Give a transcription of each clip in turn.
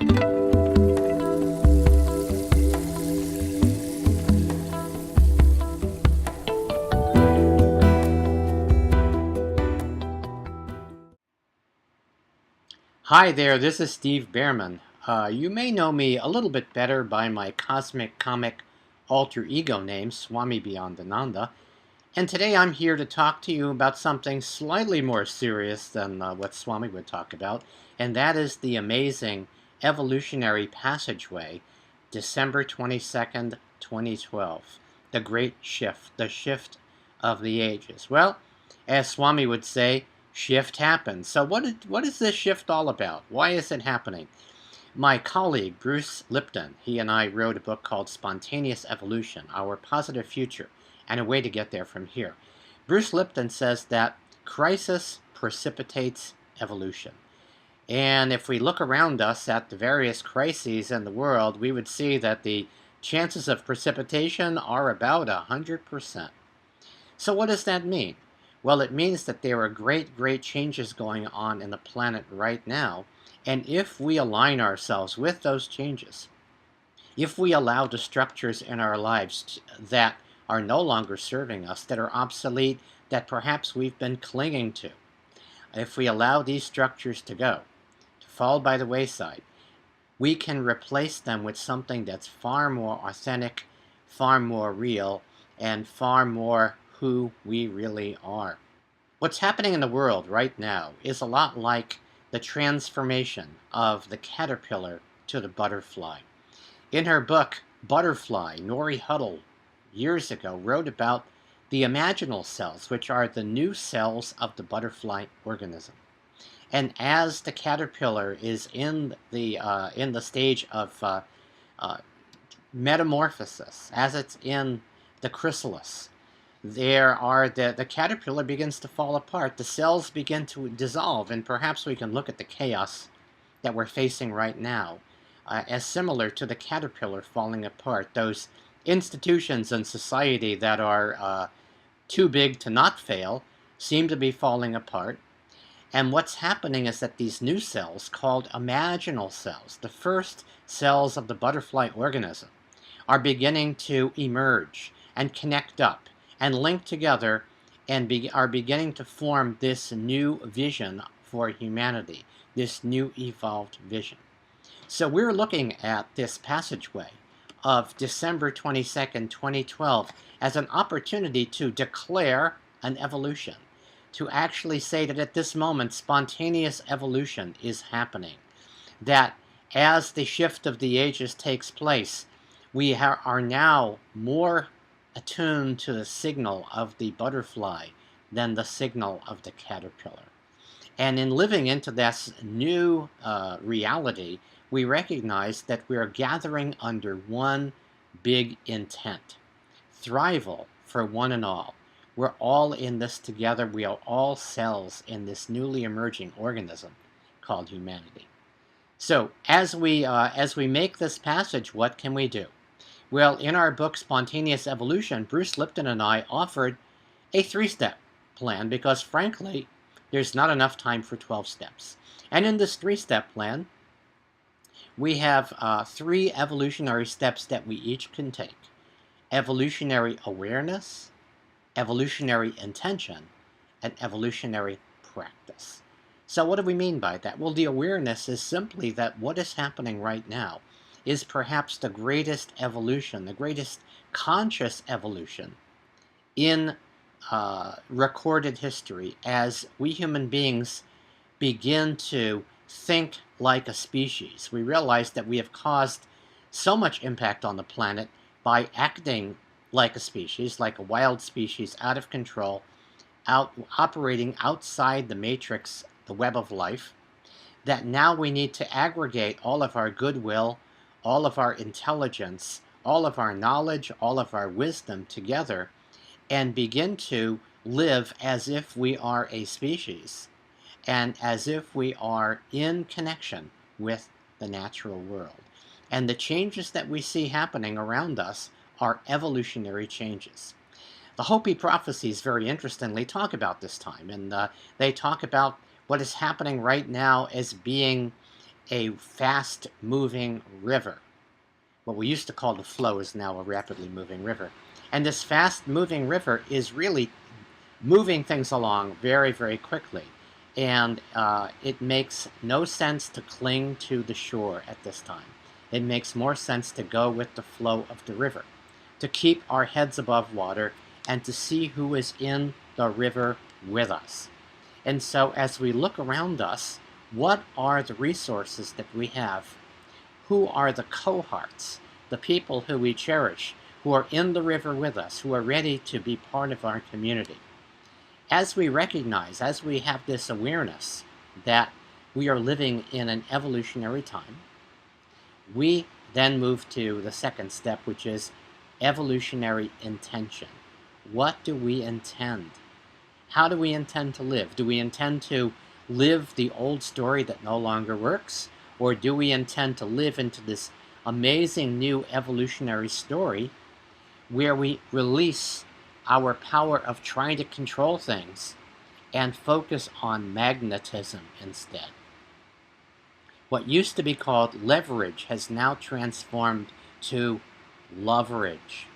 Hi there, this is Steve Bhaerman. You may know me a little bit better by my cosmic comic alter ego name, Swami Beyondananda, and today I'm here to talk to you about something slightly more serious than what Swami would talk about, and that is the amazing evolutionary passageway, December 22nd, 2012, the great shift, the shift of the ages. Well, as Swami would say, shift happens. So what is this shift all about? Why is it happening? My colleague, Bruce Lipton, he and I wrote a book called Spontaneous Evolution, Our Positive Future, and a Way to Get There from Here. Bruce Lipton says that crisis precipitates evolution. And if we look around us at the various crises in the world, we would see that the chances of precipitation are about 100%. So what does that mean? Well, it means that there are great changes going on in the planet right now. And if we align ourselves with those changes, if we allow the structures in our lives that are no longer serving us, that are obsolete, that perhaps we've been clinging to, if we allow these structures to go, to fall by the wayside, we can replace them with something that's far more authentic, far more real, and far more who we really are. What's happening in the world right now is a lot like the transformation of the caterpillar to the butterfly. In her book, Butterfly, Nori Huddle, years ago, wrote about the imaginal cells, which are the new cells of the butterfly organism. And as the caterpillar is in the stage of uh, metamorphosis, as it's in the chrysalis, the caterpillar begins to fall apart. The cells begin to dissolve, and perhaps we can look at the chaos that we're facing right now as similar to the caterpillar falling apart. Those institutions in society that are too big to not fail seem to be falling apart. And what's happening is that these new cells, called imaginal cells, the first cells of the butterfly organism, are beginning to emerge and connect up and link together and are beginning to form this new vision for humanity, this new evolved vision. So we're looking at this passageway of December 22nd, 2012 as an opportunity to declare an evolution, to actually say that at this moment spontaneous evolution is happening, that as the shift of the ages takes place, we are now more attuned to the signal of the butterfly than the signal of the caterpillar. And in living into this new reality, we recognize that we are gathering under one big intent, thrival for one and all. We're all in this together. We are all cells in this newly emerging organism called humanity. So as we make this passage, what can we do? Well, in our book, Spontaneous Evolution, Bruce Lipton and I offered a 3-step plan because, frankly, there's not enough time for 12 steps. And in this 3-step plan, we have 3 evolutionary steps that we each can take. Evolutionary awareness, evolutionary intention, and evolutionary practice. So what do we mean by that? Well, the awareness is simply that what is happening right now is perhaps the greatest evolution, the greatest conscious evolution in recorded history as we human beings begin to think like a species. We realize that we have caused so much impact on the planet by acting like a species, like a wild species, out of control, operating outside the matrix, the web of life, that now we need to aggregate all of our goodwill, all of our intelligence, all of our knowledge, all of our wisdom together and begin to live as if we are a species and as if we are in connection with the natural world. And the changes that we see happening around us are evolutionary changes. The Hopi prophecies, very interestingly, talk about this time, and they talk about what is happening right now as being a fast-moving river. What we used to call the flow is now a rapidly moving river. And this fast-moving river is really moving things along very, very quickly. And it makes no sense to cling to the shore at this time. It makes more sense to go with the flow of the river, to keep our heads above water and to see who is in the river with us. And so as we look around us, what are the resources that we have? Who are the cohorts, the people who we cherish, who are in the river with us, who are ready to be part of our community? As we recognize, as we have this awareness that we are living in an evolutionary time, we then move to the second step, which is evolutionary intention. What do we intend? How do we intend to live? Do we intend to live the old story that no longer works? Or do we intend to live into this amazing new evolutionary story where we release our power of trying to control things and focus on magnetism instead? What used to be called leverage has now transformed to loverage.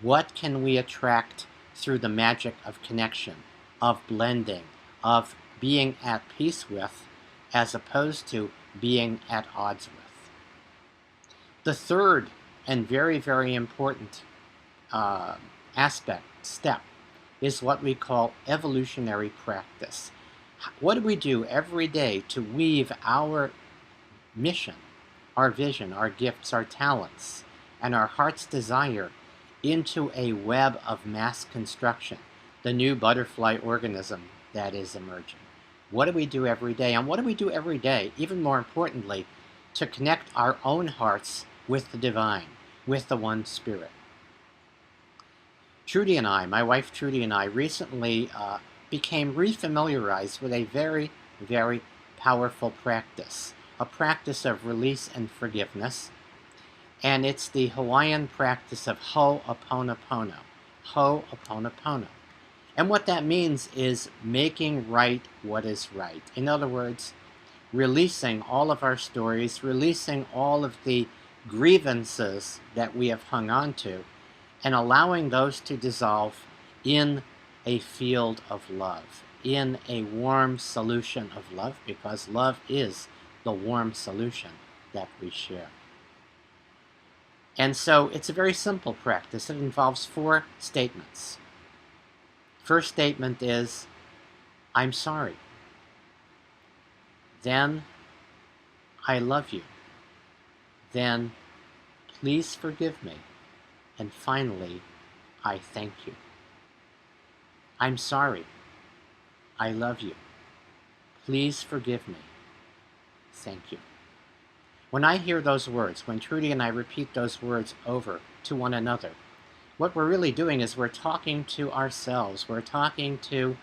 What can we attract through the magic of connection, of blending, of being at peace with, as opposed to being at odds with? The third and very, very important step, is what we call evolutionary practice. What do we do every day to weave our mission, our vision, our gifts, our talents, and our heart's desire into a web of mass construction, the new butterfly organism that is emerging? What do we do every day? And what do we do every day, even more importantly, to connect our own hearts with the divine, with the one spirit? Trudy and I, my wife Trudy and I, recently became refamiliarized with a very, very powerful practice, a practice of release and forgiveness, and it's the Hawaiian practice of Ho'oponopono. Ho'oponopono. And what that means is making right what is right. In other words, releasing all of our stories, releasing all of the grievances that we have hung on to, and allowing those to dissolve in a field of love, in a warm solution of love, because love is the warm solution that we share. And so it's a very simple practice. It involves 4 statements. First statement is, I'm sorry. Then, I love you. Then, please forgive me. And finally, I thank you. I'm sorry. I love you. Please forgive me. Thank you. When I hear those words, when Trudy and I repeat those words over to one another, what we're really doing is we're talking to ourselves. We're talking to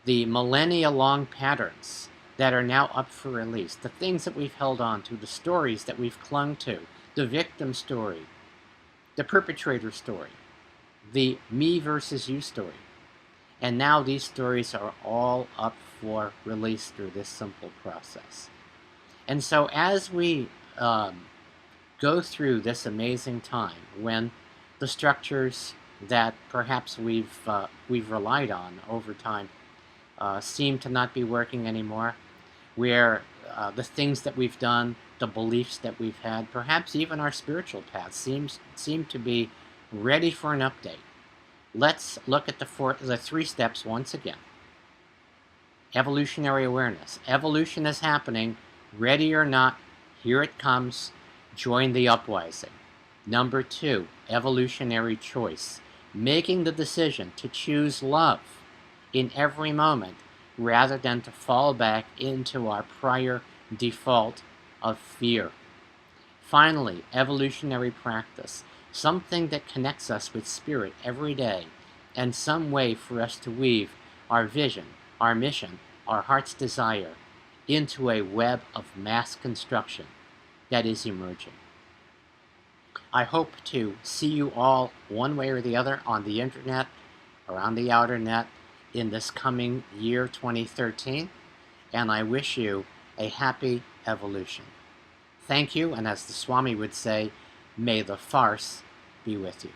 the millennia-long patterns that are now up for release, the things that we've held on to, the stories that we've clung to, the victim story, the perpetrator story, the me versus you story. And now these stories are all up for release through this simple process. And so as we go through this amazing time when the structures that perhaps we've relied on over time seem to not be working anymore, where the things that we've done, the beliefs that we've had, perhaps even our spiritual paths seem to be ready for an update. Let's look at the 3 steps once again. Evolutionary awareness. Evolution is happening. Ready or not, here it comes. Join the uprising. Number 2, evolutionary choice. Making the decision to choose love in every moment rather than to fall back into our prior default of fear. Finally, evolutionary practice. Something that connects us with spirit every day, and some way for us to weave our vision, our mission, our heart's desire into a web of mass construction that is emerging. I hope to see you all one way or the other on the internet, around the outer net, in this coming year 2013, and I wish you a happy evolution. Thank you, and as the Swami would say, may the farce be with you.